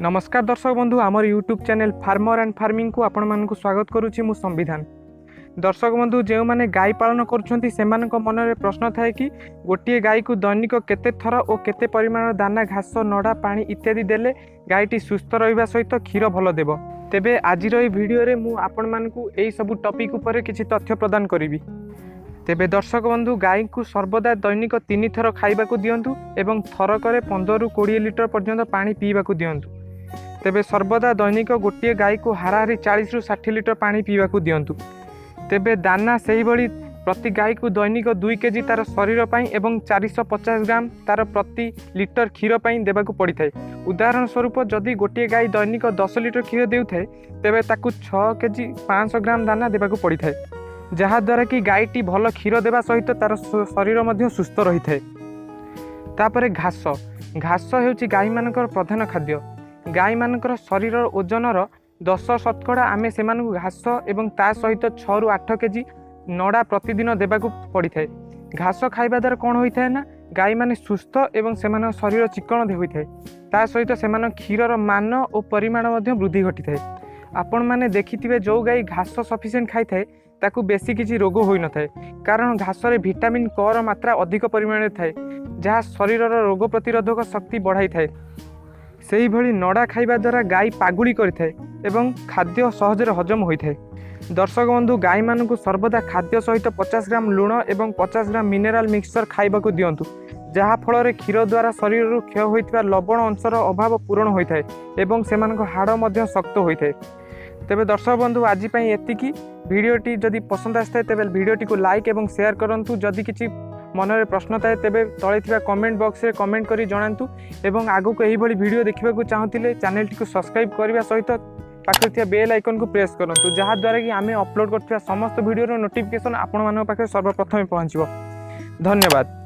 नमस्कार दर्शक बंधु आमर YouTube channel farmer and farming को आपण मानक स्वागत करुच्ची मु संविधान। दर्शक बंधु जो मैंने गाय पालन कर मन में प्रश्न थाए कि गोटे गाय को दैनिक केते थर और केते परिमाण दाना घास नड़ा पानी इत्यादि देले गायटी सुस्थ रहिबा सहित क्षीर भल देव। तेबे आजिर ई वीडियो रे मु आपण मानकु एई सब टॉपिक उपर किछि तथ्य प्रदान करिवि। तेबे दर्शक बंधु गाय को सर्वदा दैनिक 3 थर खाइबा को दियंतु एवं थरकरे 15 ରୁ 20 लिटर पर्यंत पानी पीवा को दियंतु। तेबे सर्वदा दैनिक गोटे गाय को हाराहारी 40 ରୁ 60 लिटर पानी पीवा को दियंतु। तेबे दाना सही भली प्रति गाय को दैनिक 2 केजी तार शरीर पाई एवं 450 ग्राम तार प्रति लिटर क्षीर पाई देबा को पड़ी थाए। उदाहरण स्वरूप जदि गोटे गाय दैनिक 10 लिटर क्षीर देउथाए तेबे ताकू 6 केजी 500 ग्राम दाना देबा को पड़ी थाए, जहा द्वारा कि गायटी भल क्षीर देबा सहित तार शरीर मध्य सुस्थ रही थाए। तापरे घास घास हेउची गाय मानकर प्रधान खाद्य। गाय मानकर शरीर ओजनर 10% आमे सेमानकु घास एवं ता सहित 6 ରୁ 8 केजी नड़ा प्रतिदिन देबाकू पड़ी थाए। घास खाइबा द्वारा कौन होता है ना गाय माने सुस्थ एवं सेमान शरीर चिकण होता है, ता सहित सेमान क्षीरर मान और परिमाण मध्य वृद्धि घटी थाए। आपण माने देखिथिबे जो गाय घास सफिशिएंट खाई थाए ताकू बेसी किसी रोग होई न थाए, कारण घास रे विटामिन क र मात्रा अधिक परिमाण में थाए जहाँ शरीरर रोग प्रतिरोधक शक्ति बढ़ाई थाए। सेही भली नड़ा खाइबा द्वारा गाय पागुड़ी करिथाए एवं खाद्य सहजरे हजम होइथाए। दर्शक बंधु गाय मानकु सर्वदा खाद्य सहित 50 ग्राम लुण एवं 50 ग्राम मिनेराल मिक्सचर खाइबाकू दियंतु, जहा फल रे क्षीर द्वारा शरीर क्षय होइतबा लवण अंशर अभाव पूरण होइथाए एवं सेमानक हाड़ मध्य शक्त होइथाए। तेबे दर्शक बंधु आज पई एतिकी। वीडियोटी जदि पसंद आस्ताए तेबे वीडियोटी को लाइक एवं शेयर करंतु। जदि किछि मन में प्रश्न थाए तेबे तळे थिबा कमेंट बॉक्स रे कमेंट करी जणांतु एवं आगु को एही भली वीडियो देखिबाकू चाहूतिले चैनल टी को सब्सक्राइब करबा सहित पाखे थिबा बेल आइकन को प्रेस करंतु, जहा द्वारा कि आमे अपलोड करथिबा समस्त वीडियो रो नोटिफिकेशन आपण मानक पाखे सर्वप्रथम पहुंचबो। धन्यवाद।